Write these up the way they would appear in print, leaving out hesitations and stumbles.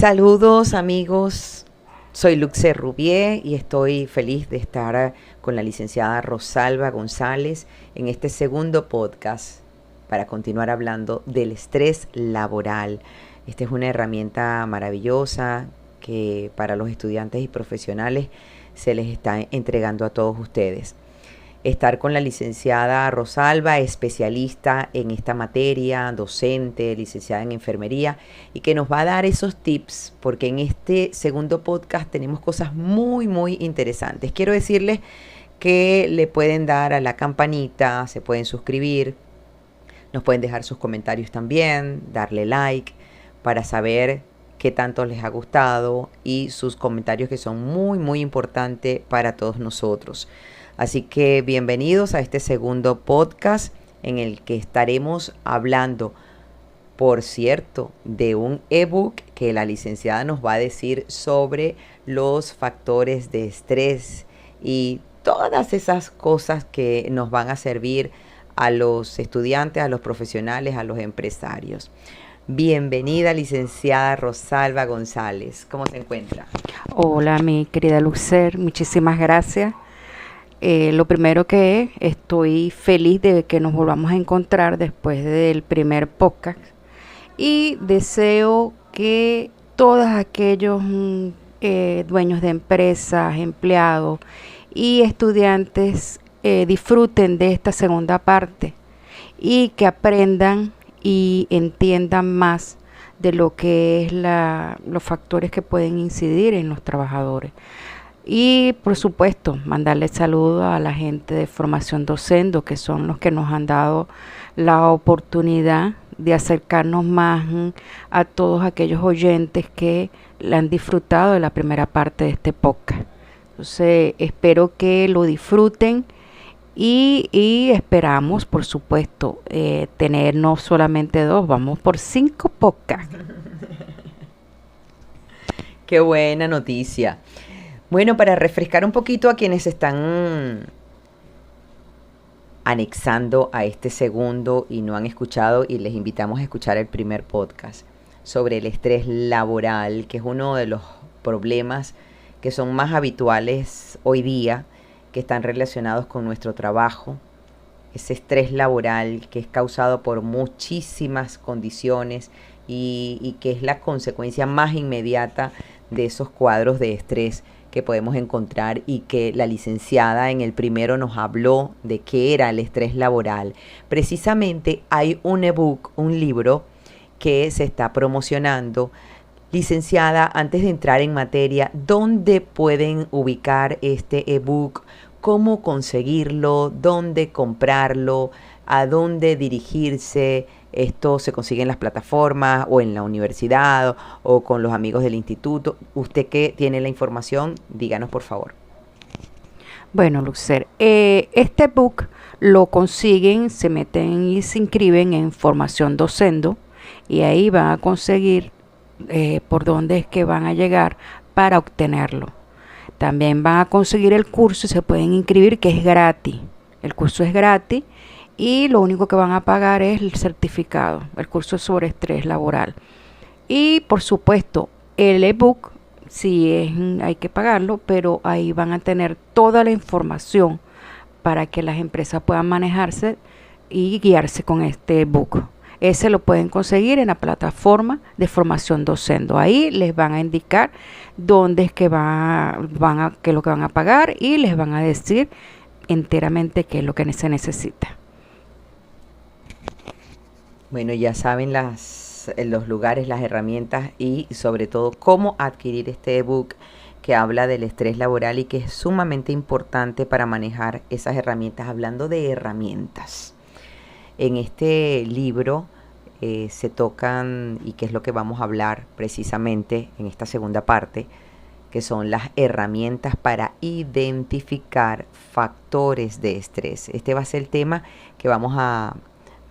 Saludos amigos, soy Luxer Rubier y estoy feliz de estar con la licenciada Rosalba González en este segundo podcast para continuar hablando del estrés laboral. Esta es una herramienta maravillosa que para los estudiantes y profesionales se les está entregando a todos ustedes. Estar con la licenciada Rosalba, especialista en esta materia, docente, licenciada en enfermería, y que nos va a dar esos tips, porque en este segundo podcast tenemos cosas muy interesantes. Quiero decirles que le pueden dar a la campanita, se pueden suscribir, nos pueden dejar sus comentarios también, darle like para saber qué tanto les ha gustado y sus comentarios que son muy importantes para todos nosotros. Así que bienvenidos a este segundo podcast en el que estaremos hablando, por cierto, de un ebook que la licenciada nos va a decir sobre los factores de estrés y todas esas cosas que nos van a servir a los estudiantes, a los profesionales, a los empresarios. Bienvenida, licenciada Rosalba González. ¿Cómo se encuentra? Hola, mi querida Luxer, muchísimas gracias. Lo primero que estoy feliz de que nos volvamos a encontrar después del primer podcast y deseo que todos aquellos dueños de empresas, empleados y estudiantes disfruten de esta segunda parte y que aprendan y entiendan más de lo que es los factores que pueden incidir en los trabajadores. Y por supuesto, mandarle saludos a la gente de Formación Docendo, que son los que nos han dado la oportunidad de acercarnos más a todos aquellos oyentes que la han disfrutado de la primera parte de este podcast. Entonces, espero que lo disfruten y esperamos, por supuesto, tener no solamente 2, vamos por 5 podcasts. Qué buena noticia. Bueno, para refrescar un poquito a quienes están anexando a este segundo y no han escuchado, y les invitamos a escuchar el primer podcast sobre el estrés laboral, que es uno de los problemas que son más habituales hoy día, que están relacionados con nuestro trabajo. Ese estrés laboral que es causado por muchísimas condiciones y que es la consecuencia más inmediata de esos cuadros de estrés que podemos encontrar, y que la licenciada en el primero nos habló de qué era el estrés laboral. Precisamente hay un ebook, un libro que se está promocionando. Licenciada, antes de entrar en materia, ¿dónde pueden ubicar este ebook? ¿Cómo conseguirlo? ¿Dónde comprarlo? ¿A dónde dirigirse? Esto se consigue en las plataformas o en la universidad o con los amigos del instituto. Usted que tiene la información, díganos por favor. Bueno, Luxer, este book lo consiguen, se meten y se inscriben en Formación Docendo y ahí van a conseguir por dónde es que van a llegar para obtenerlo. También van a conseguir el curso y se pueden inscribir, que es gratis. El curso es gratis y lo único que van a pagar es el certificado. El curso es sobre estrés laboral. Y por supuesto, el ebook sí hay que pagarlo, pero ahí van a tener toda la información para que las empresas puedan manejarse y guiarse con este ebook. Ese lo pueden conseguir en la plataforma de Formación Docendo. Ahí les van a indicar dónde es que qué es lo que van a pagar y les van a decir enteramente qué es lo que se necesita. Bueno, ya saben los lugares, las herramientas y sobre todo cómo adquirir este ebook que habla del estrés laboral y que es sumamente importante para manejar esas herramientas. Hablando de herramientas, en este libro se tocan, y que es lo que vamos a hablar precisamente en esta segunda parte, que son las herramientas para identificar factores de estrés. Este va a ser el tema que vamos a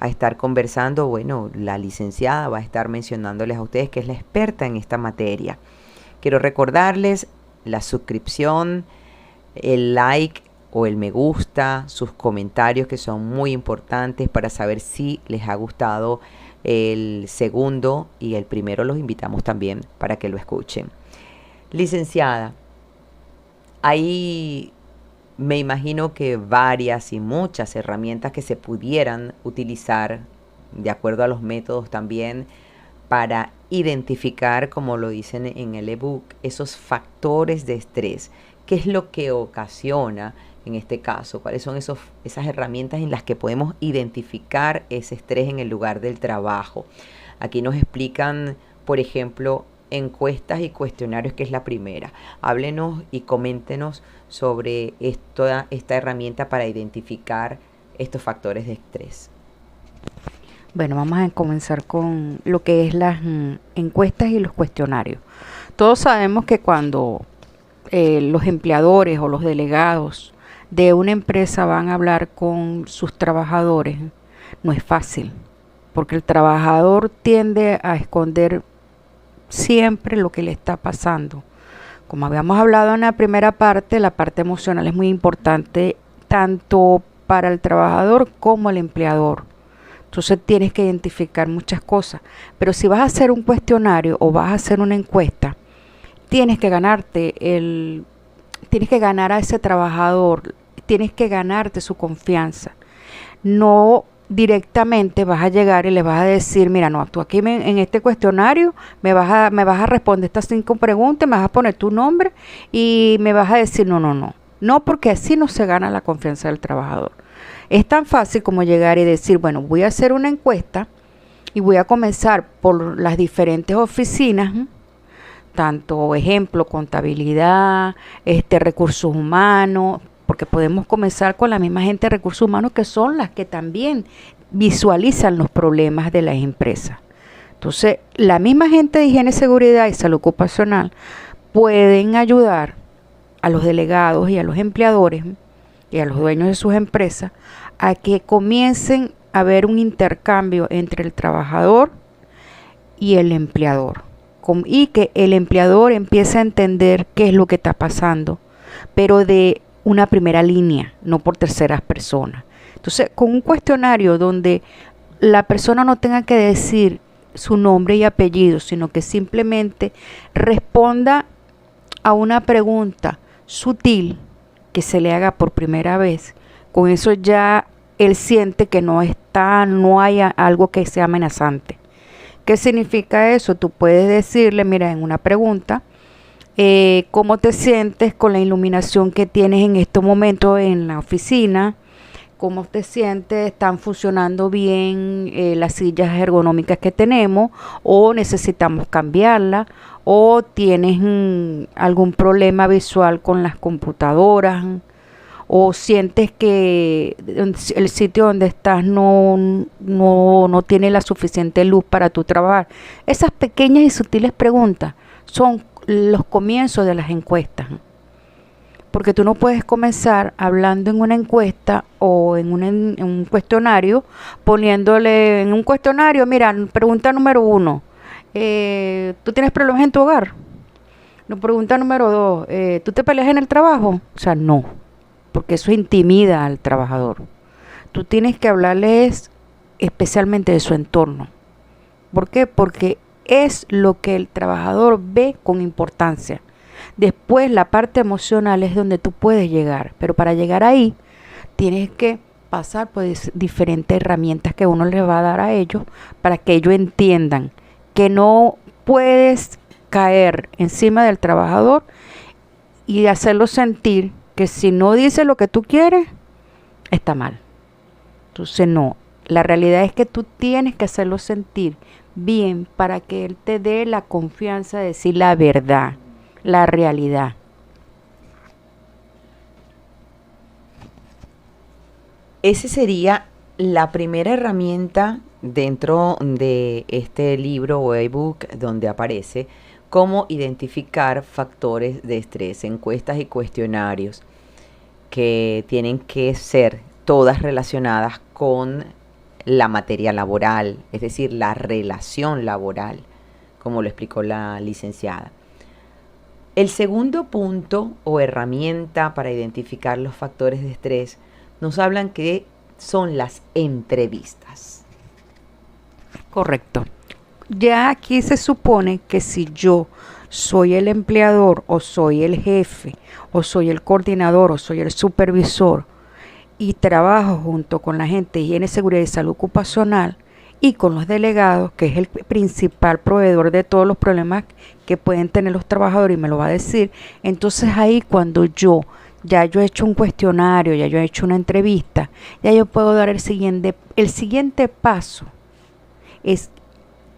estar conversando. Bueno, la licenciada va a estar mencionándoles a ustedes, que es la experta en esta materia. Quiero recordarles la suscripción, el like o el me gusta, sus comentarios, que son muy importantes para saber si les ha gustado El segundo y el primero los invitamos también para que lo escuchen. Licenciada, hay, me imagino que varias y muchas herramientas que se pudieran utilizar de acuerdo a los métodos también para identificar, como lo dicen en el ebook, esos factores de estrés. ¿Qué es lo que ocasiona en este caso? ¿Cuáles son esas herramientas en las que podemos identificar ese estrés en el lugar del trabajo? Aquí nos explican, por ejemplo, encuestas y cuestionarios, que es la primera. Háblenos y coméntenos sobre esta herramienta para identificar estos factores de estrés. Bueno, vamos a comenzar con lo que es las encuestas y los cuestionarios. Todos sabemos que cuando los empleadores o los delegados de una empresa van a hablar con sus trabajadores, no es fácil, porque el trabajador tiende a esconder siempre lo que le está pasando. Como habíamos hablado en la primera parte, la parte emocional es muy importante tanto para el trabajador como el empleador. Entonces tienes que identificar muchas cosas. Pero si vas a hacer un cuestionario o vas a hacer una encuesta, tienes que ganar a ese trabajador, tienes que ganarte su confianza. No directamente vas a llegar y le vas a decir, mira, no, tú aquí en este cuestionario me vas a responder estas 5 preguntas, me vas a poner tu nombre y me vas a decir no, porque así no se gana la confianza del trabajador. Es tan fácil como llegar y decir, bueno, voy a hacer una encuesta y voy a comenzar por las diferentes oficinas, tanto ejemplo, contabilidad, recursos humanos, porque podemos comenzar con la misma gente de recursos humanos, que son las que también visualizan los problemas de las empresas. Entonces, la misma gente de higiene, seguridad y salud ocupacional pueden ayudar a los delegados y a los empleadores y a los dueños de sus empresas a que comiencen a haber un intercambio entre el trabajador y el empleador, y que el empleador empiece a entender qué es lo que está pasando, pero de una primera línea, no por terceras personas. Entonces, con un cuestionario donde la persona no tenga que decir su nombre y apellido, sino que simplemente responda a una pregunta sutil que se le haga por primera vez, con eso ya él siente que no hay algo que sea amenazante. ¿Qué significa eso? Tú puedes decirle, mira, en una pregunta, ¿cómo te sientes con la iluminación que tienes en estos momentos en la oficina? ¿Cómo te sientes? ¿Están funcionando bien las sillas ergonómicas que tenemos? ¿O necesitamos cambiarlas? ¿O tienes algún problema visual con las computadoras? ¿O sientes que el sitio donde estás no tiene la suficiente luz para tu trabajar? Esas pequeñas y sutiles preguntas son los comienzos de las encuestas. Porque tú no puedes comenzar hablando en una encuesta o en un cuestionario, poniéndole en un cuestionario, mira, pregunta número 1, ¿tú tienes problemas en tu hogar? Pregunta número 2, ¿tú te peleas en el trabajo? O sea, no, porque eso intimida al trabajador. Tú tienes que hablarles especialmente de su entorno. ¿Por qué? Porque es lo que el trabajador ve con importancia. Después la parte emocional es donde tú puedes llegar, pero para llegar ahí tienes que pasar por diferentes herramientas que uno les va a dar a ellos para que ellos entiendan que no puedes caer encima del trabajador y hacerlo sentir que si no dice lo que tú quieres, está mal. Entonces no, la realidad es que tú tienes que hacerlo sentir bien para que él te dé la confianza de decir la verdad, la realidad. Esa sería la primera herramienta dentro de este libro o ebook donde aparece cómo identificar factores de estrés, encuestas y cuestionarios que tienen que ser todas relacionadas con la materia laboral, es decir, la relación laboral, como lo explicó la licenciada. El segundo punto o herramienta para identificar los factores de estrés nos hablan que son las entrevistas. Correcto. Ya aquí se supone que si yo soy el empleador o soy el jefe o soy el coordinador o soy el supervisor y trabajo junto con la gente de higiene, seguridad y salud ocupacional y con los delegados, que es el principal proveedor de todos los problemas que pueden tener los trabajadores, y me lo va a decir, entonces ahí cuando yo he hecho un cuestionario, ya yo he hecho una entrevista, ya yo puedo dar el siguiente paso es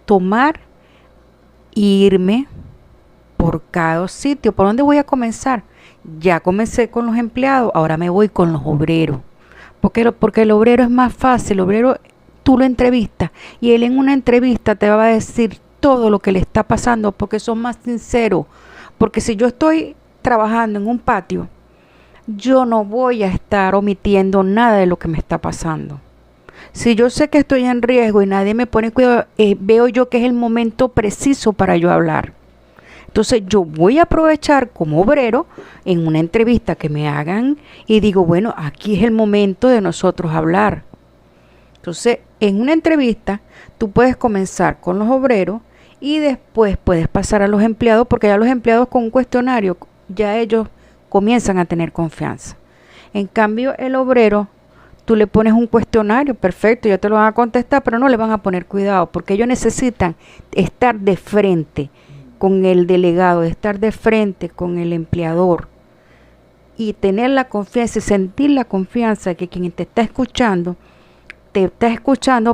tomar e irme por cada sitio. ¿Por dónde voy a comenzar? Ya comencé con los empleados, ahora me voy con los obreros. Porque el obrero es más fácil, el obrero tú lo entrevistas y él en una entrevista te va a decir todo lo que le está pasando porque son más sinceros. Porque si yo estoy trabajando en un patio, yo no voy a estar omitiendo nada de lo que me está pasando. Si yo sé que estoy en riesgo y nadie me pone cuidado, veo yo que es el momento preciso para yo hablar. Entonces yo voy a aprovechar como obrero en una entrevista que me hagan y digo, bueno, aquí es el momento de nosotros hablar. Entonces, en una entrevista tú puedes comenzar con los obreros y después puedes pasar a los empleados, porque ya los empleados con un cuestionario, ya ellos comienzan a tener confianza. En cambio, el obrero, tú le pones un cuestionario, perfecto, ya te lo van a contestar, pero no le van a poner cuidado, porque ellos necesitan estar de frente con el delegado, estar de frente con el empleador y tener la confianza y sentir la confianza de que quien te está escuchando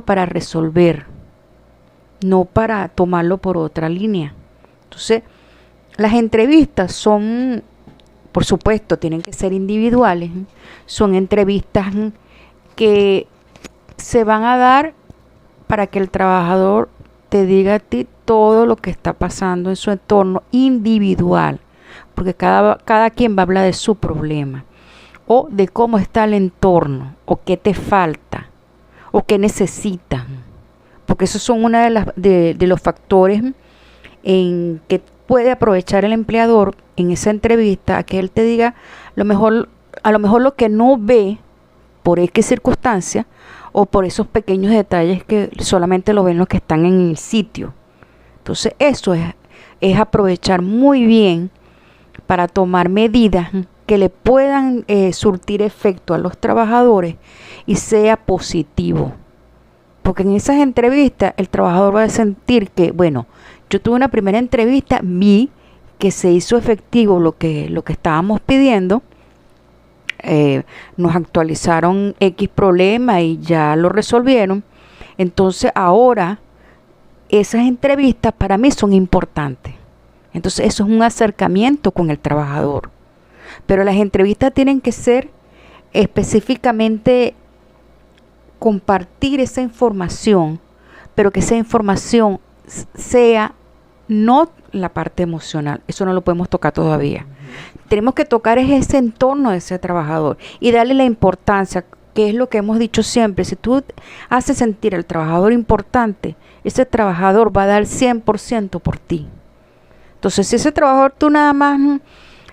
para resolver, no para tomarlo por otra línea. Entonces, las entrevistas son, por supuesto, tienen que ser individuales, son entrevistas que se van a dar para que el trabajador te diga a ti todo lo que está pasando en su entorno individual, porque cada quien va a hablar de su problema o de cómo está el entorno o qué te falta o qué necesitas, porque esos son uno de los factores en que puede aprovechar el empleador en esa entrevista, a que él te diga a lo mejor lo que no ve por X circunstancia o por esos pequeños detalles que solamente lo ven los que están en el sitio. Entonces eso es aprovechar muy bien para tomar medidas que le puedan surtir efecto a los trabajadores y sea positivo. Porque en esas entrevistas el trabajador va a sentir que, bueno, yo tuve una primera entrevista, vi que se hizo efectivo lo que estábamos pidiendo, nos actualizaron X problema y ya lo resolvieron. Entonces ahora esas entrevistas para mí son importantes. Entonces eso es un acercamiento con el trabajador. Pero las entrevistas tienen que ser específicamente compartir esa información, pero que esa información sea no la parte emocional. Eso no lo podemos tocar todavía. Tenemos que tocar ese entorno de ese trabajador y darle la importancia, que es lo que hemos dicho siempre. Si tú haces sentir al trabajador importante, ese trabajador va a dar 100% por ti. Entonces, si ese trabajador tú nada más,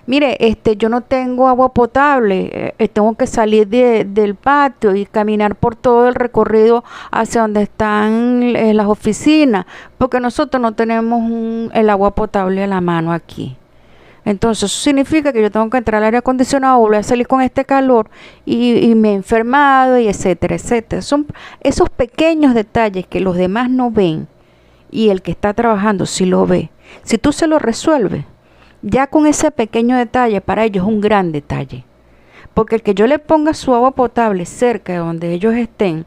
mire, yo no tengo agua potable, tengo que salir del patio y caminar por todo el recorrido hacia donde están las oficinas, porque nosotros no tenemos el agua potable a la mano aquí. Entonces eso significa que yo tengo que entrar al aire acondicionado, volver a salir con este calor y me he enfermado y etcétera, etcétera. Son esos pequeños detalles que los demás no ven y el que está trabajando sí lo ve. Si tú se lo resuelves, ya con ese pequeño detalle para ellos es un gran detalle. Porque el que yo le ponga su agua potable cerca de donde ellos estén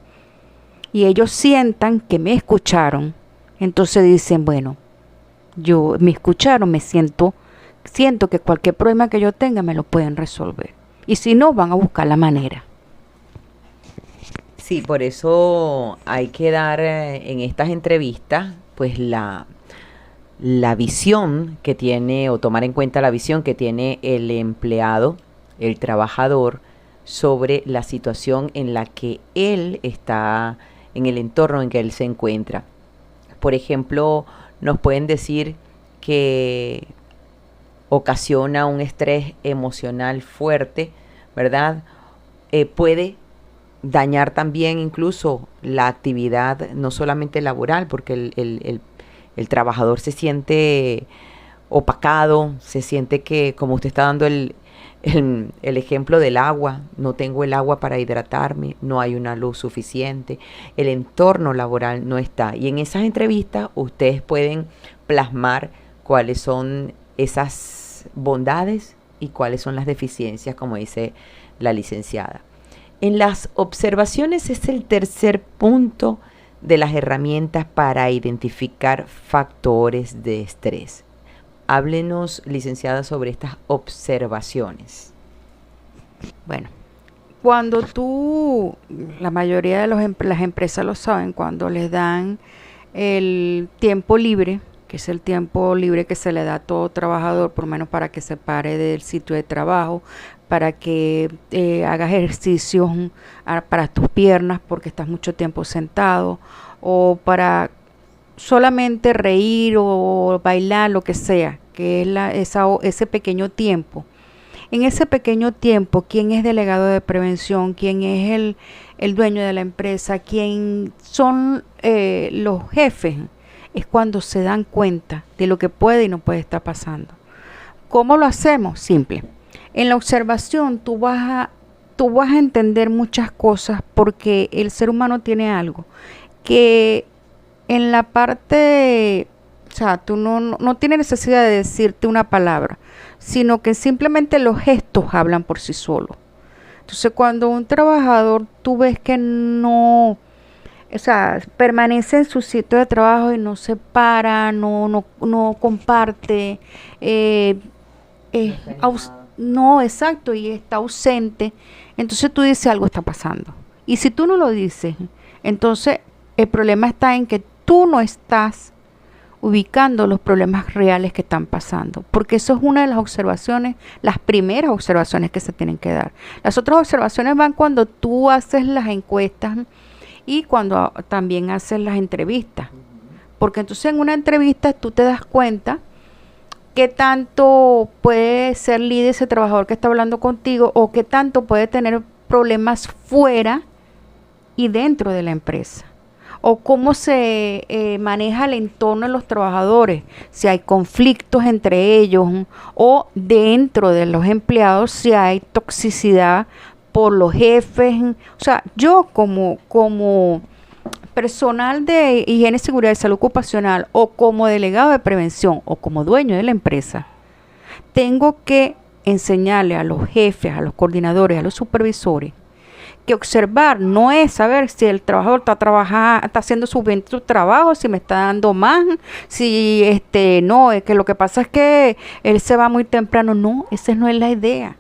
y ellos sientan que me escucharon, entonces dicen, bueno, me escucharon, siento que cualquier problema que yo tenga me lo pueden resolver. Y si no, van a buscar la manera. Sí, por eso hay que dar en estas entrevistas pues la visión que tiene, o tomar en cuenta la visión que tiene el empleado, el trabajador, sobre la situación en la que él está, en el entorno en que él se encuentra. Por ejemplo, nos pueden decir que ocasiona un estrés emocional fuerte, ¿verdad? Puede dañar también incluso la actividad, no solamente laboral, porque el trabajador se siente opacado, se siente que, como usted está dando el ejemplo del agua, no tengo el agua para hidratarme, no hay una luz suficiente, el entorno laboral no está. Y en esas entrevistas ustedes pueden plasmar cuáles son esas bondades y cuáles son las deficiencias, como dice la licenciada. En las observaciones es el tercer punto de las herramientas para identificar factores de estrés. Háblenos, licenciada, sobre estas observaciones. Bueno, cuando la mayoría de las empresas lo saben, cuando les dan el tiempo libre, que es el tiempo libre que se le da a todo trabajador, por lo menos para que se pare del sitio de trabajo, para que hagas ejercicios para tus piernas porque estás mucho tiempo sentado, o para solamente reír o bailar, lo que sea, que es ese pequeño tiempo. En ese pequeño tiempo, ¿quién es delegado de prevención? ¿Quién es el dueño de la empresa? ¿Quién son los jefes? Es cuando se dan cuenta de lo que puede y no puede estar pasando. ¿Cómo lo hacemos? Simple. En la observación tú vas a entender muchas cosas, porque el ser humano tiene algo que en la parte, o sea, tú no tienes necesidad de decirte una palabra, sino que simplemente los gestos hablan por sí solos. Entonces, cuando un trabajador tú ves que no, o sea, permanece en su sitio de trabajo y no se para, no comparte, no, exacto, y está ausente, entonces tú dices algo está pasando. Y si tú no lo dices, entonces el problema está en que tú no estás ubicando los problemas reales que están pasando, porque eso es una de las observaciones, las primeras observaciones que se tienen que dar. Las otras observaciones van cuando tú haces las encuestas y cuando también haces las entrevistas, porque entonces en una entrevista tú te das cuenta qué tanto puede ser líder ese trabajador que está hablando contigo, o qué tanto puede tener problemas fuera y dentro de la empresa, o cómo se maneja el entorno de los trabajadores, si hay conflictos entre ellos, o dentro de los empleados si hay toxicidad por los jefes. O sea, yo como personal de higiene, seguridad y salud ocupacional, o como delegado de prevención, o como dueño de la empresa, tengo que enseñarle a los jefes, a los coordinadores, a los supervisores, que observar no es saber si el trabajador está haciendo su trabajo, si me está dando más, si no, es que lo que pasa es que él se va muy temprano. No, esa no es la idea.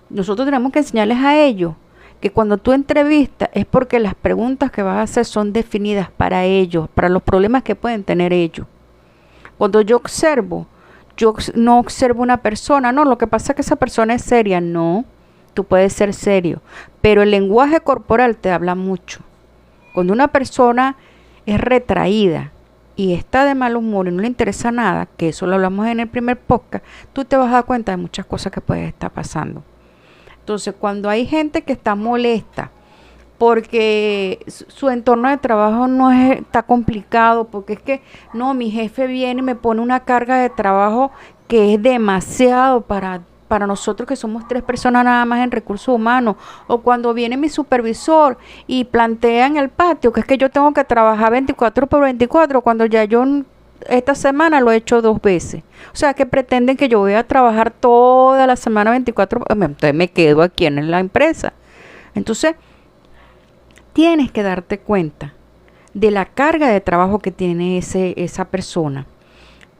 Nosotros tenemos que enseñarles a ellos que cuando tú entrevistas es porque las preguntas que vas a hacer son definidas para ellos, para los problemas que pueden tener ellos. Cuando yo no observo una persona, no, lo que pasa es que esa persona es seria. No, tú puedes ser serio, pero el lenguaje corporal te habla mucho. Cuando una persona es retraída y está de mal humor y no le interesa nada, que eso lo hablamos en el primer podcast, tú te vas a dar cuenta de muchas cosas que pueden estar pasando. Entonces, cuando hay gente que está molesta porque su entorno de trabajo está complicado, porque es que no, mi jefe viene y me pone una carga de trabajo que es demasiado para nosotros, que somos 3 personas nada más en recursos humanos, o cuando viene mi supervisor y plantea en el patio que es que yo tengo que trabajar 24/24, cuando ya yo esta semana lo he hecho 2 veces. O sea, que pretenden que yo voy a trabajar toda la semana 24, entonces me quedo aquí en la empresa. Entonces, tienes que darte cuenta de la carga de trabajo que tiene esa persona.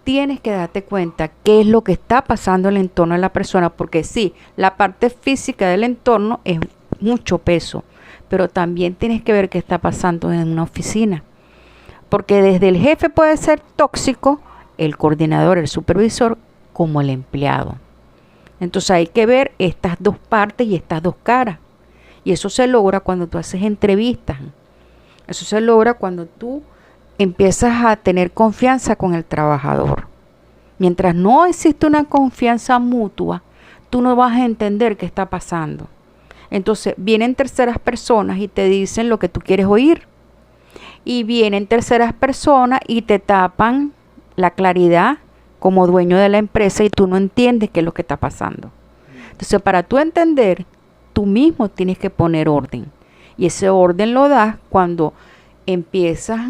Tienes que darte cuenta qué es lo que está pasando en el entorno de la persona, porque sí, la parte física del entorno es mucho peso, pero también tienes que ver qué está pasando en una oficina. Porque desde el jefe puede ser tóxico, el coordinador, el supervisor, como el empleado. Entonces hay que ver estas 2 partes y estas 2 caras. Y eso se logra cuando tú haces entrevistas. Eso se logra cuando tú empiezas a tener confianza con el trabajador. Mientras no existe una confianza mutua, tú no vas a entender qué está pasando. Entonces vienen terceras personas y te dicen lo que tú quieres oír. Y vienen terceras personas y te tapan la claridad como dueño de la empresa y tú no entiendes qué es lo que está pasando. Entonces, para tú entender, tú mismo tienes que poner orden. Y ese orden lo das cuando empiezas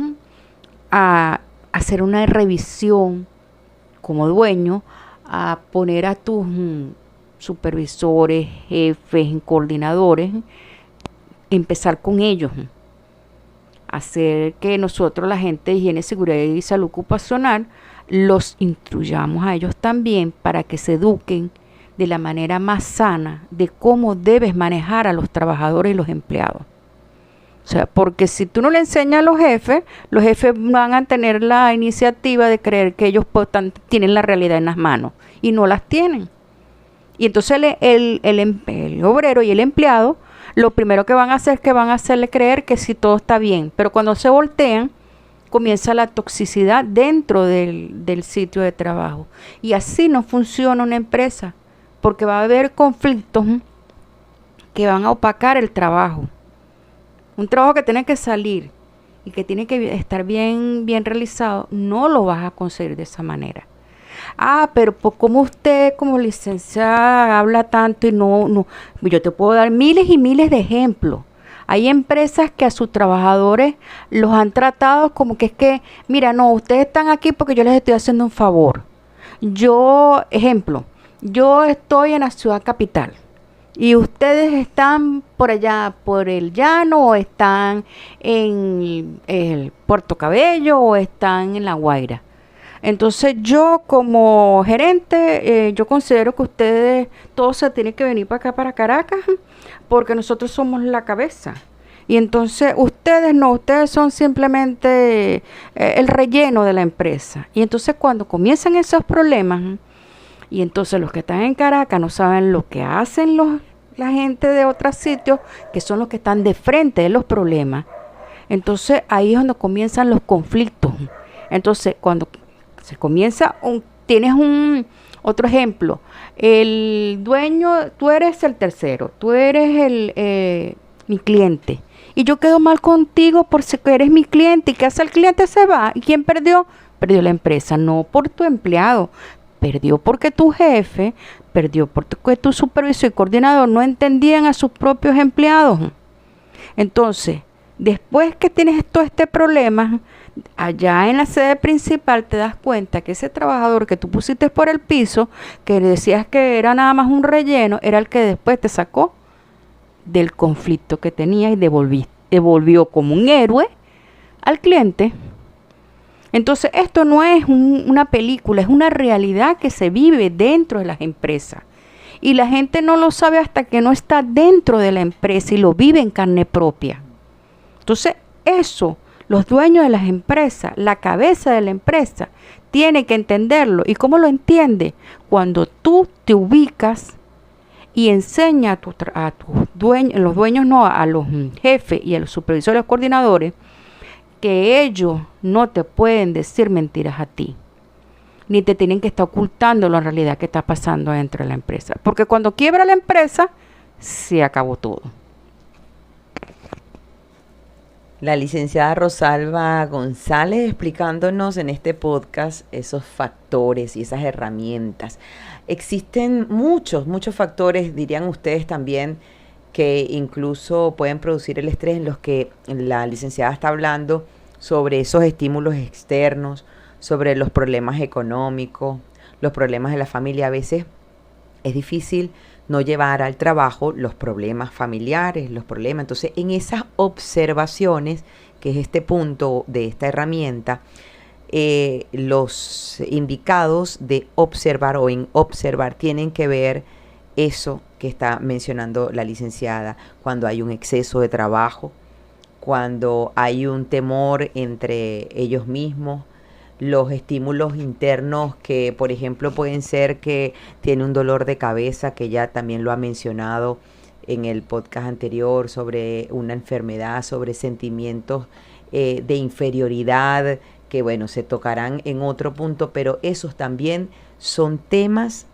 a hacer una revisión como dueño, a poner a tus supervisores, jefes, coordinadores, empezar con ellos. Hacer que nosotros, la gente de higiene, seguridad y salud ocupacional, los instruyamos a ellos también para que se eduquen de la manera más sana de cómo debes manejar a los trabajadores y los empleados. O sea, porque si tú no le enseñas a los jefes van a tener la iniciativa de creer que ellos tienen la realidad en las manos y no las tienen. Y entonces el obrero y el empleado, lo primero que van a hacer es que van a hacerle creer que sí todo está bien, pero cuando se voltean, comienza la toxicidad dentro del sitio de trabajo. Y así no funciona una empresa, porque va a haber conflictos que van a opacar el trabajo. Un trabajo que tiene que salir y que tiene que estar bien realizado, no lo vas a conseguir de esa manera. Pero como usted como licenciada habla tanto y no, yo te puedo dar miles y miles de ejemplos. Hay empresas que a sus trabajadores los han tratado como que es que, mira, no, ustedes están aquí porque yo les estoy haciendo un favor. Yo estoy en la ciudad capital y ustedes están por allá, por el llano, o están en el Puerto Cabello, o están en La Guaira. Entonces yo como gerente, yo considero que ustedes todos se tienen que venir para acá, para Caracas, porque nosotros somos la cabeza. Y entonces ustedes son simplemente el relleno de la empresa. Y entonces cuando comienzan esos problemas, y entonces los que están en Caracas no saben lo que hacen la gente de otros sitios, que son los que están de frente de los problemas. Entonces ahí es donde comienzan los conflictos. Entonces cuando se comienza, tienes otro ejemplo, el dueño, tú eres el tercero, tú eres mi cliente, y yo quedo mal contigo por si eres mi cliente, y ¿qué hace el cliente? Se va, ¿y quién perdió? Perdió la empresa, no por tu empleado, perdió porque tu jefe, perdió porque tu supervisor y coordinador no entendían a sus propios empleados. Entonces, después que tienes todo este problema, allá en la sede principal te das cuenta que ese trabajador que tú pusiste por el piso, que decías que era nada más un relleno, era el que después te sacó del conflicto que tenía y devolvió como un héroe al cliente. Entonces esto no es una película, es una realidad que se vive dentro de las empresas. Y la gente no lo sabe hasta que no está dentro de la empresa y lo vive en carne propia. Entonces eso, los dueños de las empresas, la cabeza de la empresa, tiene que entenderlo. ¿Y cómo lo entiende? Cuando tú te ubicas y enseñas a tus dueños, a los jefes y a los supervisores, coordinadores, que ellos no te pueden decir mentiras a ti, ni te tienen que estar ocultando la realidad que está pasando dentro de la empresa. Porque cuando quiebra la empresa, se acabó todo. La licenciada Rosalba González explicándonos en este podcast esos factores y esas herramientas. Existen muchos factores, dirían ustedes también, que incluso pueden producir el estrés, en los que la licenciada está hablando sobre esos estímulos externos, sobre los problemas económicos, los problemas de la familia. A veces es difícil no llevar al trabajo los problemas familiares, los problemas. Entonces, en esas observaciones, que es este punto de esta herramienta, los indicados de observar o en observar tienen que ver eso que está mencionando la licenciada, cuando hay un exceso de trabajo, cuando hay un temor entre ellos mismos, los estímulos internos que, por ejemplo, pueden ser que tiene un dolor de cabeza, que ya también lo ha mencionado en el podcast anterior, sobre una enfermedad, sobre sentimientos de inferioridad, que bueno, se tocarán en otro punto, pero esos también son temas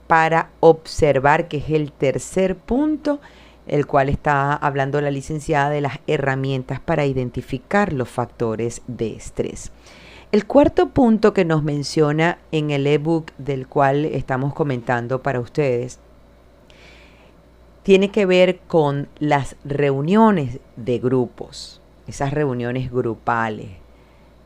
para observar, que es el tercer punto el cual está hablando la licenciada de las herramientas para identificar los factores de estrés. El cuarto punto que nos menciona en el ebook del cual estamos comentando para ustedes tiene que ver con las reuniones de grupos, esas reuniones grupales.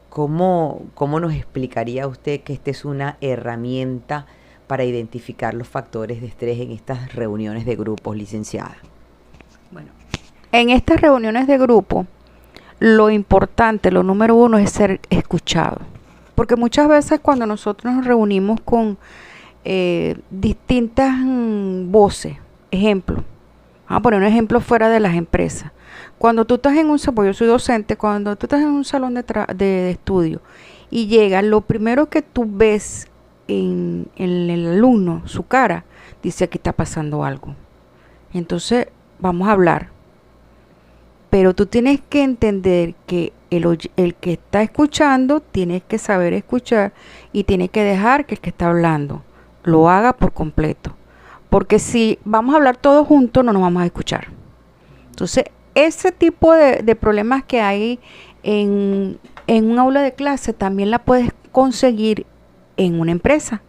¿Cómo nos explicaría usted que esta es una herramienta para identificar los factores de estrés en estas reuniones de grupos, licenciada? Bueno, en estas reuniones de grupo, lo importante, lo número uno es ser escuchado. Porque muchas veces cuando nosotros nos reunimos con distintas voces, ejemplo, vamos a poner un ejemplo fuera de las empresas. Cuando tú estás en un salón, yo soy docente, cuando tú estás en un salón de estudio y llega, lo primero que tú ves en el alumno, su cara, dice aquí está pasando algo. Y entonces vamos a hablar. Pero tú tienes que entender que el que está escuchando tiene que saber escuchar y tiene que dejar que el que está hablando lo haga por completo. Porque si vamos a hablar todos juntos, no nos vamos a escuchar. Entonces, ese tipo de problemas que hay en un aula de clase también la puedes conseguir en una empresa.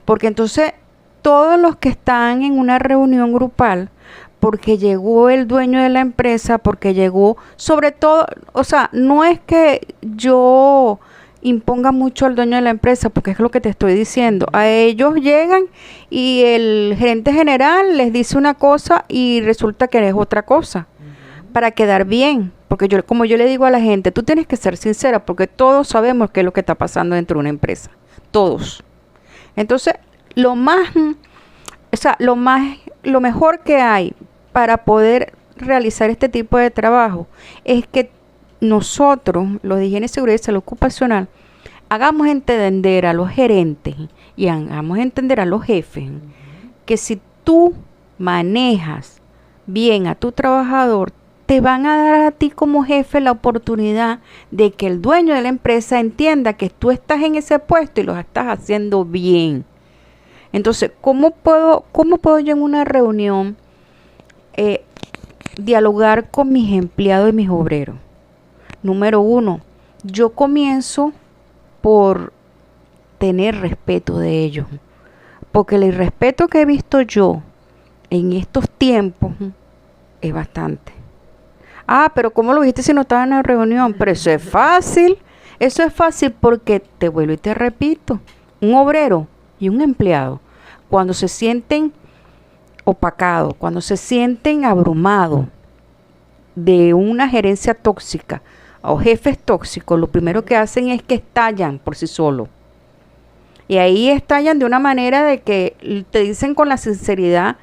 Porque entonces todos los que están en una reunión grupal, porque llegó el dueño de la empresa, porque llegó, sobre todo, o sea, no es que yo imponga mucho al dueño de la empresa, porque es lo que te estoy diciendo. A ellos llegan y el gerente general les dice una cosa y resulta que es otra cosa, para quedar bien. Porque como yo le digo a la gente, tú tienes que ser sincera, porque todos sabemos qué es lo que está pasando dentro de una empresa. Todos. Entonces, lo mejor que hay para poder realizar este tipo de trabajo es que nosotros, los de higiene, seguridad y salud ocupacional, hagamos entender a los gerentes y hagamos entender a los jefes que si tú manejas bien a tu trabajador, te van a dar a ti como jefe la oportunidad de que el dueño de la empresa entienda que tú estás en ese puesto y lo estás haciendo bien. Entonces, ¿cómo puedo yo en una reunión dialogar con mis empleados y mis obreros? Número uno, yo comienzo por tener respeto de ellos, porque el irrespeto que he visto yo en estos tiempos es bastante. Ah, pero ¿cómo lo viste si no estaba en la reunión? Pero eso es fácil porque, te vuelvo y te repito, un obrero y un empleado, cuando se sienten opacados, cuando se sienten abrumados de una gerencia tóxica o jefes tóxicos, lo primero que hacen es que estallan por sí solos. Y ahí estallan de una manera de que te dicen con la sinceridad,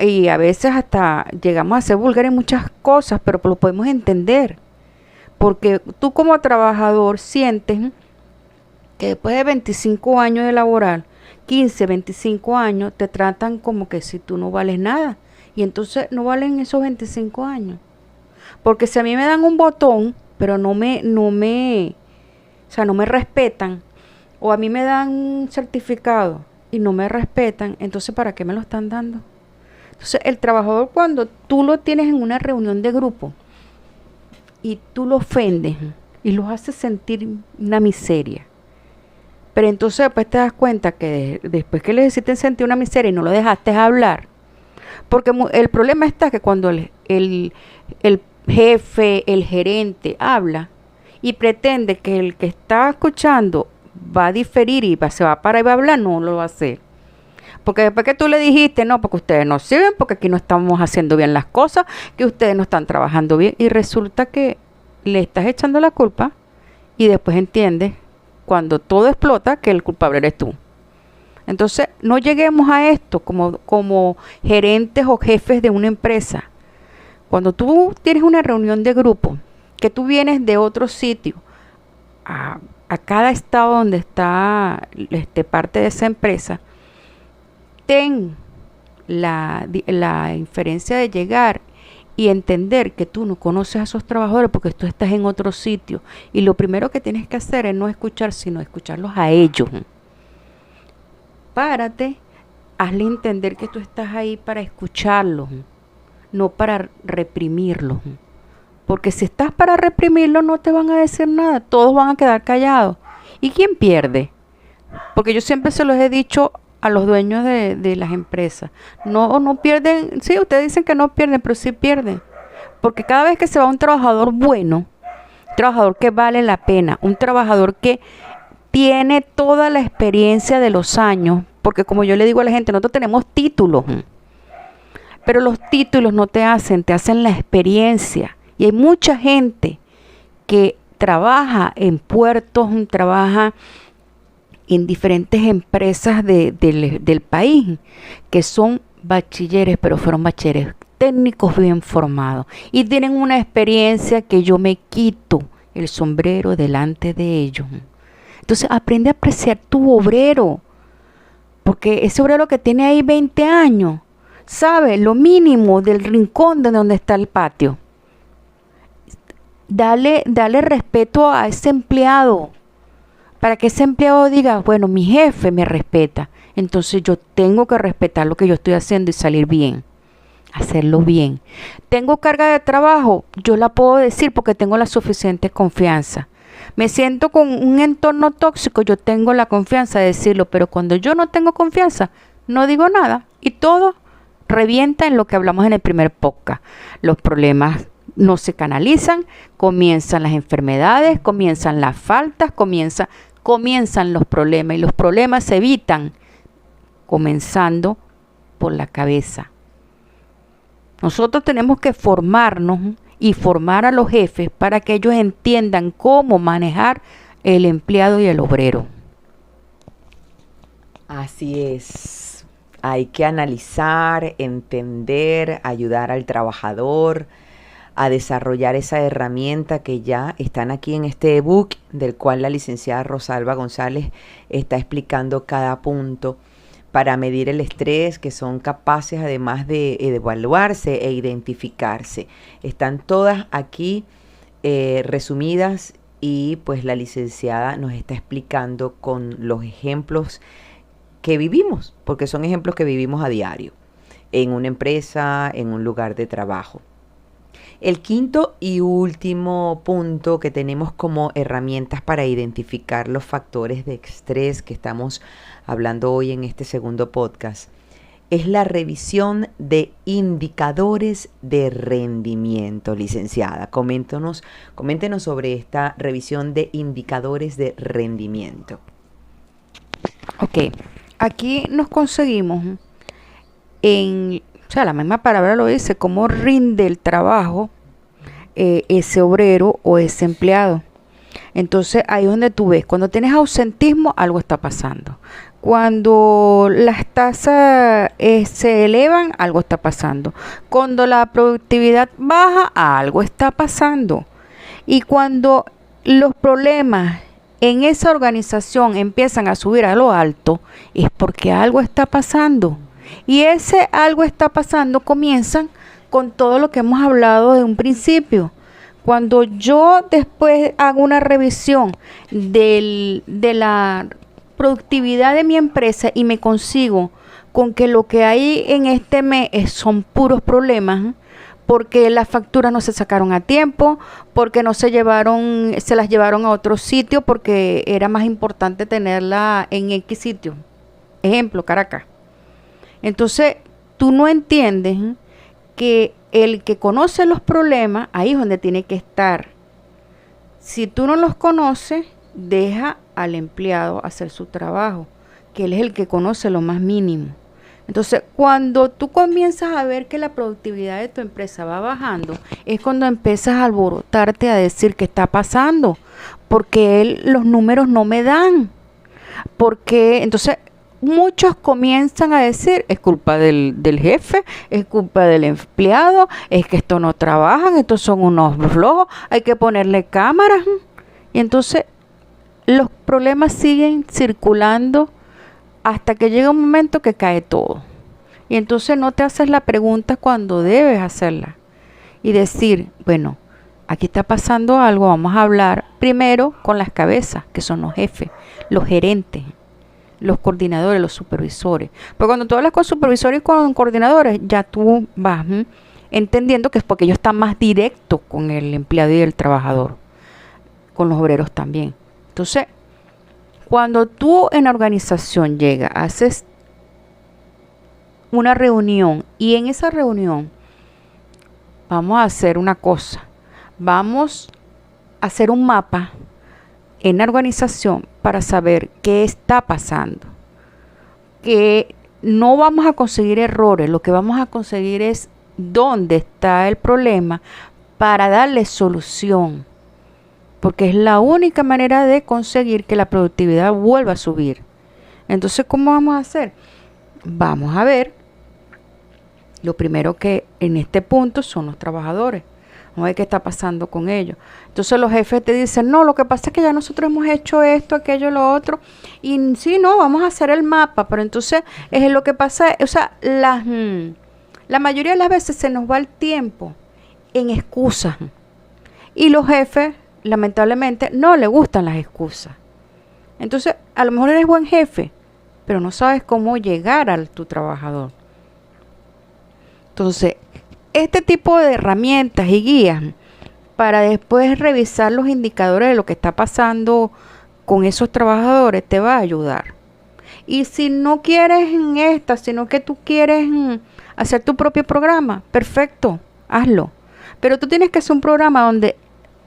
y a veces hasta llegamos a ser vulgares en muchas cosas, pero lo podemos entender. Porque tú como trabajador sientes que después de 25 años de laboral, 15, 25 años, te tratan como que si tú no vales nada. Y entonces no valen esos 25 años. Porque si a mí me dan un botón, pero no me respetan, o a mí me dan un certificado y no me respetan, entonces ¿para qué me lo están dando? Entonces el trabajador, cuando tú lo tienes en una reunión de grupo y tú lo ofendes y los haces sentir una miseria, pero entonces después te das cuenta que después que les hiciste sentir una miseria y no lo dejaste hablar, porque el problema está que cuando el jefe, el gerente habla y pretende que el que está escuchando va a diferir y se va a parar y va a hablar, no lo va a hacer. Porque después que tú le dijiste, no, porque ustedes no sirven, porque aquí no estamos haciendo bien las cosas, que ustedes no están trabajando bien, y resulta que le estás echando la culpa y después entiendes, cuando todo explota, que el culpable eres tú. Entonces, no lleguemos a esto como gerentes o jefes de una empresa. Cuando tú tienes una reunión de grupo, que tú vienes de otro sitio, a cada estado donde está parte de esa empresa, ten la inferencia de llegar y entender que tú no conoces a esos trabajadores porque tú estás en otro sitio. Y lo primero que tienes que hacer es no escuchar, sino escucharlos a ellos. Párate, hazle entender que tú estás ahí para escucharlos. no para reprimirlos. Porque si estás para reprimirlos no te van a decir nada, todos van a quedar callados. ¿Y quién pierde? Porque yo siempre se los he dicho a los dueños de las empresas. No pierden, sí, ustedes dicen que no pierden, pero sí pierden. Porque cada vez que se va un trabajador bueno, un trabajador que vale la pena, un trabajador que tiene toda la experiencia de los años, porque como yo le digo a la gente, nosotros tenemos títulos, pero los títulos no te hacen la experiencia. Y hay mucha gente que trabaja en puertos, trabaja en diferentes empresas del país, que son bachilleres, pero fueron bachilleres técnicos bien formados y tienen una experiencia que yo me quito el sombrero delante de ellos. Entonces aprende a apreciar tu obrero, porque ese obrero que tiene ahí 20 años sabe lo mínimo del rincón de donde está el patio. Dale respeto a ese empleado, para que ese empleado diga, bueno, mi jefe me respeta, entonces yo tengo que respetar lo que yo estoy haciendo y salir bien, hacerlo bien. Tengo carga de trabajo, yo la puedo decir porque tengo la suficiente confianza. Me siento con un entorno tóxico, yo tengo la confianza de decirlo, pero cuando yo no tengo confianza, no digo nada y todo revienta en lo que hablamos en el primer podcast. Los problemas no se canalizan, comienzan las enfermedades, comienzan las faltas, comienzan los problemas, y los problemas se evitan comenzando por la cabeza. Nosotros tenemos que formarnos y formar a los jefes para que ellos entiendan cómo manejar el empleado y el obrero. Así es. Hay que analizar, entender, ayudar al trabajador a desarrollar esa herramienta que ya están aquí en este ebook, del cual la licenciada Rosalba González está explicando cada punto para medir el estrés, que son capaces además de evaluarse e identificarse. Están todas aquí resumidas, y pues la licenciada nos está explicando con los ejemplos que vivimos, porque son ejemplos que vivimos a diario, en una empresa, en un lugar de trabajo. El quinto y último punto que tenemos como herramientas para identificar los factores de estrés que estamos hablando hoy en este segundo podcast es la revisión de indicadores de rendimiento. Licenciada, coméntenos sobre esta revisión de indicadores de rendimiento. Ok, aquí nos conseguimos la misma palabra lo dice, cómo rinde el trabajo ese obrero o ese empleado. Entonces ahí es donde tú ves, cuando tienes ausentismo, algo está pasando. Cuando las tasas se elevan, algo está pasando. Cuando la productividad baja, algo está pasando. Y cuando los problemas en esa organización empiezan a subir a lo alto, es porque algo está pasando. Y ese algo está pasando comienzan con todo lo que hemos hablado de un principio. Cuando yo después hago una revisión de la productividad de mi empresa y me consigo con que lo que hay en este mes son puros problemas, porque las facturas no se sacaron a tiempo, porque no se las llevaron a otro sitio, porque era más importante tenerla en X sitio. Ejemplo, Caracas. Entonces, tú no entiendes que el que conoce los problemas, ahí es donde tiene que estar. Si tú no los conoces, deja al empleado hacer su trabajo, que él es el que conoce lo más mínimo. Entonces, cuando tú comienzas a ver que la productividad de tu empresa va bajando, es cuando empiezas a alborotarte a decir qué está pasando, porque los números no me dan. Porque entonces muchos comienzan a decir, es culpa del jefe, es culpa del empleado, es que esto no trabajan, estos son unos flojos, hay que ponerle cámaras. Y entonces los problemas siguen circulando hasta que llega un momento que cae todo. Y entonces no te haces la pregunta cuando debes hacerla. Y decir, bueno, aquí está pasando algo, vamos a hablar primero con las cabezas, que son los jefes, los gerentes, los coordinadores, los supervisores. Pero cuando tú hablas con supervisores y con coordinadores, ya tú vas entendiendo que es porque ellos están más directos con el empleado y el trabajador, con los obreros también. Entonces, cuando tú en la organización llegas, haces una reunión y en esa reunión vamos a hacer una cosa, vamos a hacer un mapa en la organización para saber qué está pasando, que no vamos a conseguir errores, lo que vamos a conseguir es dónde está el problema para darle solución, porque es la única manera de conseguir que la productividad vuelva a subir. Entonces, ¿cómo vamos a hacer? Vamos a ver, lo primero que en este punto son los trabajadores. Vamos a ver qué está pasando con ellos. Entonces los jefes te dicen, no, lo que pasa es que ya nosotros hemos hecho esto, aquello, lo otro. Y sí, no, vamos a hacer el mapa. Pero entonces es lo que pasa, o sea, la mayoría de las veces se nos va el tiempo en excusas. Y los jefes, lamentablemente, no les gustan las excusas. Entonces, a lo mejor eres buen jefe, pero no sabes cómo llegar a tu trabajador. Entonces, este tipo de herramientas y guías para después revisar los indicadores de lo que está pasando con esos trabajadores te va a ayudar. Y si no quieres en esta, sino que tú quieres hacer tu propio programa, perfecto, hazlo. Pero tú tienes que hacer un programa donde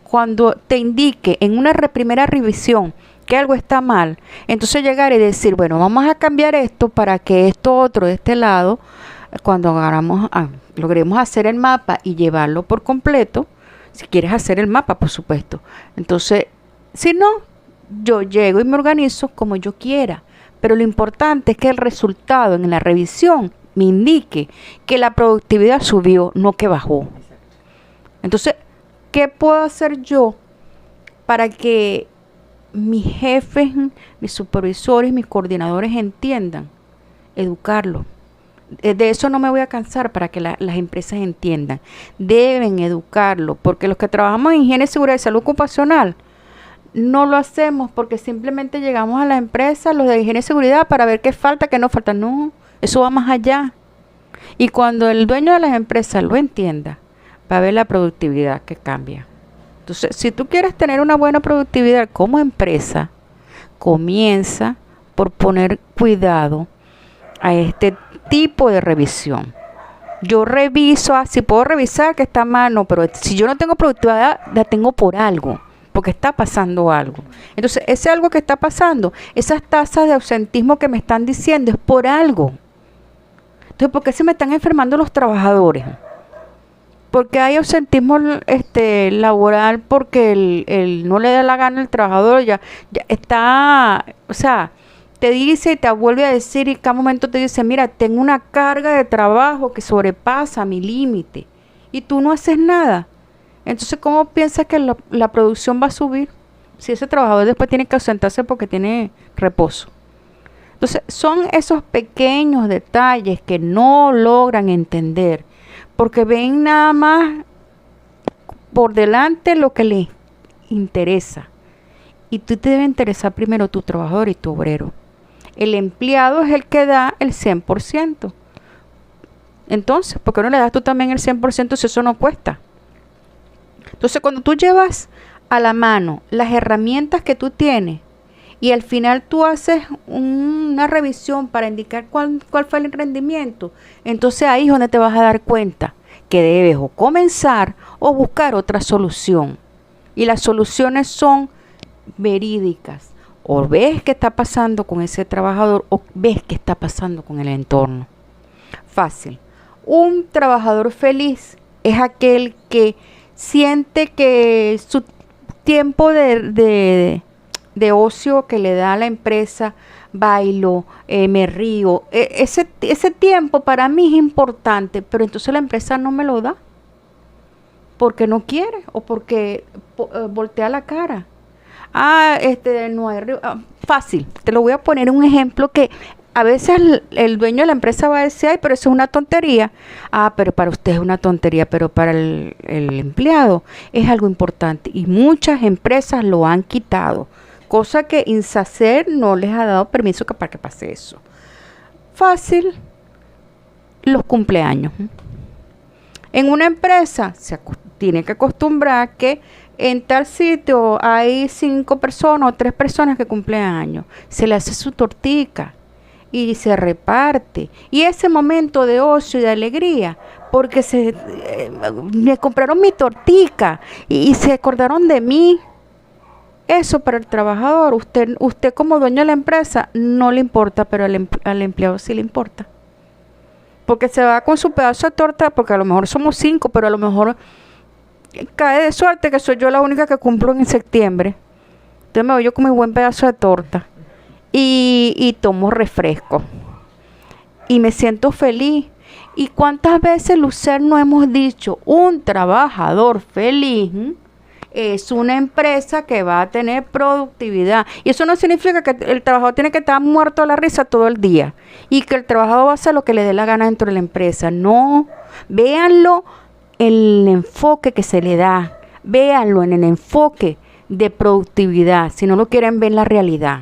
cuando te indique en una primera revisión que algo está mal, entonces llegar y decir, bueno, vamos a cambiar esto para que esto otro de este lado, cuando logremos hacer el mapa y llevarlo por completo, si quieres hacer el mapa, por supuesto. Entonces, si no, yo llego y me organizo como yo quiera. Pero lo importante es que el resultado en la revisión me indique que la productividad subió, no que bajó. Entonces, ¿qué puedo hacer yo para que mis jefes, mis supervisores, mis coordinadores entiendan? Educarlos. De eso no me voy a cansar para que las empresas entiendan. Deben educarlo, porque los que trabajamos en higiene, seguridad y salud ocupacional no lo hacemos porque simplemente llegamos a la empresa, los de higiene y seguridad, para ver qué falta, qué no falta. No, eso va más allá. Y cuando el dueño de las empresas lo entienda, va a ver la productividad que cambia. Entonces, si tú quieres tener una buena productividad como empresa, comienza por poner cuidado a este tipo de revisión. Yo reviso, si puedo revisar que está mal, no, pero si yo no tengo productividad, la tengo por algo, porque está pasando algo. Entonces, ese algo que está pasando, esas tasas de ausentismo que me están diciendo, es por algo. Entonces, ¿por qué se me están enfermando los trabajadores? Porque hay ausentismo laboral, porque el no le da la gana al trabajador, ya está, o sea, te dice y te vuelve a decir, y cada momento te dice, mira, tengo una carga de trabajo que sobrepasa mi límite, y tú no haces nada. Entonces, ¿cómo piensas que la producción va a subir si ese trabajador después tiene que ausentarse porque tiene reposo? Entonces, son esos pequeños detalles que no logran entender, porque ven nada más por delante lo que les interesa. Y tú te debe interesar primero tu trabajador y tu obrero. El empleado es el que da el 100%. Entonces, ¿por qué no le das tú también el 100% si eso no cuesta? Entonces, cuando tú llevas a la mano las herramientas que tú tienes y al final tú haces una revisión para indicar cuál fue el rendimiento, entonces ahí es donde te vas a dar cuenta que debes o comenzar o buscar otra solución. Y las soluciones son verídicas. O ves qué está pasando con ese trabajador o ves qué está pasando con el entorno. Fácil. Un trabajador feliz es aquel que siente que su tiempo de ocio que le da a la empresa, bailo, me río, ese tiempo para mí es importante, pero entonces la empresa no me lo da porque no quiere o porque voltea la cara. No hay río. Fácil, te lo voy a poner un ejemplo que a veces el dueño de la empresa va a decir, ay, pero eso es una tontería. Pero para usted es una tontería, pero para el empleado es algo importante. Y muchas empresas lo han quitado, cosa que INSACER no les ha dado permiso para que pase eso. Fácil, los cumpleaños. En una empresa tiene que acostumbrar que en tal sitio hay 5 personas o 3 personas que cumplen años. Se le hace su tortica y se reparte. Y ese momento de ocio y de alegría, porque me compraron mi tortica y se acordaron de mí. Eso para el trabajador, usted como dueño de la empresa no le importa, pero al empleado sí le importa. Porque se va con su pedazo de torta, porque a lo mejor somos 5, pero a lo mejor cae de suerte que soy yo la única que cumplo en septiembre. Entonces me voy yo con mi buen pedazo de torta y tomo refresco. Y me siento feliz. ¿Y cuántas veces, Lucer, no hemos dicho, un trabajador feliz es una empresa que va a tener productividad? Y eso no significa que el trabajador tiene que estar muerto de la risa todo el día y que el trabajador va a hacer lo que le dé la gana dentro de la empresa. No, véanlo en el enfoque que se le da, véanlo en el enfoque de productividad, si no lo quieren ver en la realidad.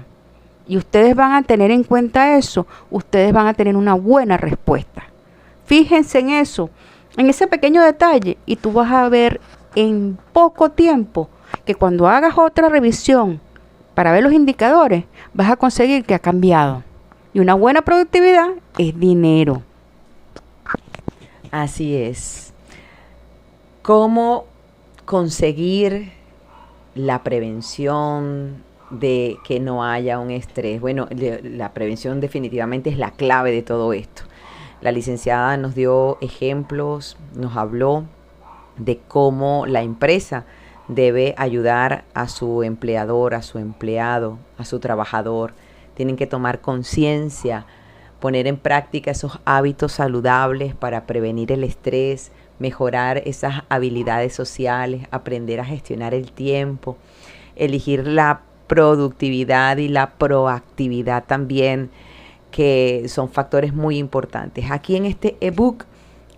Y ustedes van a tener en cuenta eso, ustedes van a tener una buena respuesta. Fíjense en eso, en ese pequeño detalle, y tú vas a ver en poco tiempo que cuando hagas otra revisión para ver los indicadores, vas a conseguir que ha cambiado. Y una buena productividad es dinero. Así es. ¿Cómo conseguir la prevención de que no haya un estrés? Bueno, la prevención definitivamente es la clave de todo esto. La licenciada nos dio ejemplos, nos habló de cómo la empresa debe ayudar a su empleador, a su empleado, a su trabajador. Tienen que tomar conciencia, poner en práctica esos hábitos saludables para prevenir el estrés, mejorar esas habilidades sociales, aprender a gestionar el tiempo, elegir la productividad y la proactividad también, que son factores muy importantes. Aquí en este ebook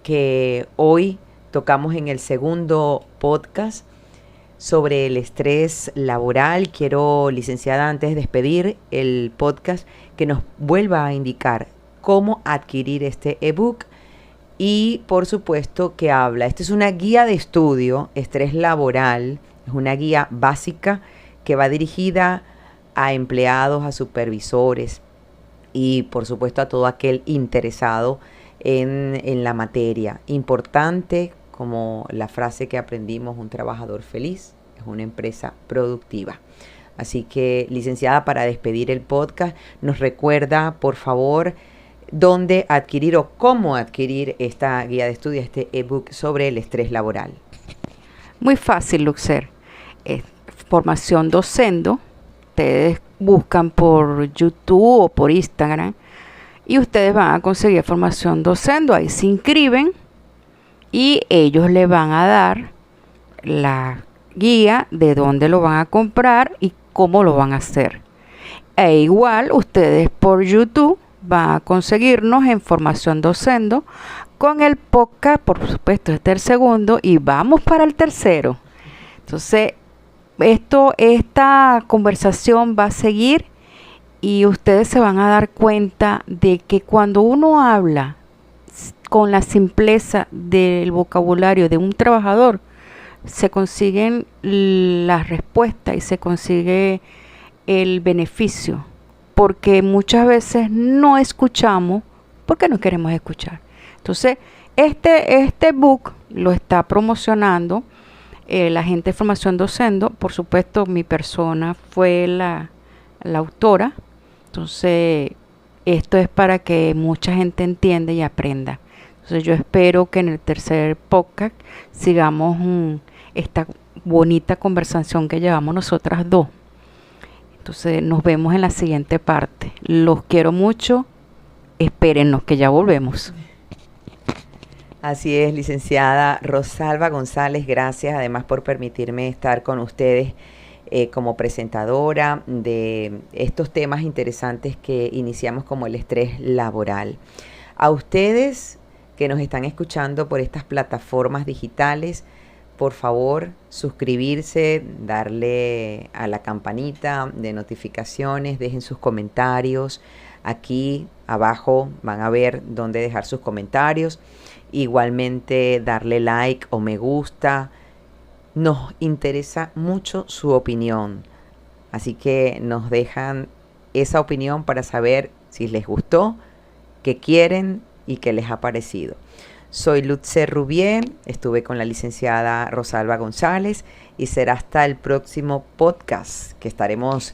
que hoy tocamos en el segundo podcast sobre el estrés laboral, quiero, licenciada, antes de despedir el podcast, que nos vuelva a indicar cómo adquirir este ebook y, por supuesto, que habla. Esta es una guía de estudio, estrés laboral, es una guía básica que va dirigida a empleados, a supervisores y, por supuesto, a todo aquel interesado en la materia. Importante, como la frase que aprendimos, un trabajador feliz es una empresa productiva. Así que, licenciada, para despedir el podcast, nos recuerda, por favor, dónde adquirir o cómo adquirir esta guía de estudio, este ebook sobre el estrés laboral. Muy fácil, Luxer. Formación Docendo. Ustedes buscan por YouTube o por Instagram y ustedes van a conseguir Formación Docendo. Ahí se inscriben y ellos le van a dar la guía de dónde lo van a comprar y cómo lo van a hacer. E igual ustedes por YouTube van a conseguirnos en Formación Docendo con el podcast. Por supuesto, este es el segundo y vamos para el tercero. Entonces, esta conversación va a seguir y ustedes se van a dar cuenta de que cuando uno habla con la simpleza del vocabulario de un trabajador, se consiguen las respuestas y se consigue el beneficio, porque muchas veces no escuchamos porque no queremos escuchar. Entonces, este book lo está promocionando la gente de Formación Docendo. Por supuesto, mi persona fue la autora. Entonces, esto es para que mucha gente entienda y aprenda. Entonces, yo espero que en el tercer podcast sigamos esta bonita conversación que llevamos nosotras dos. Entonces, nos vemos en la siguiente parte. Los quiero mucho. Espérennos que ya volvemos. Así es, licenciada Rosalba González, gracias además por permitirme estar con ustedes como presentadora de estos temas interesantes que iniciamos como el estrés laboral. A ustedes que nos están escuchando por estas plataformas digitales, por favor, suscribirse, darle a la campanita de notificaciones, dejen sus comentarios. Aquí abajo van a ver dónde dejar sus comentarios. igualmente darle like o me gusta. Nos interesa mucho su opinión, así que nos dejan esa opinión para saber si les gustó, qué quieren y qué les ha parecido. Soy Lutzer Rubier, estuve con la licenciada Rosalba González y será hasta el próximo podcast que estaremos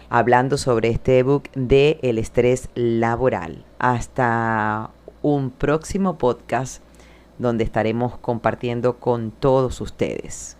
hablando sobre este ebook de el estrés laboral. Hasta un próximo podcast donde estaremos compartiendo con todos ustedes.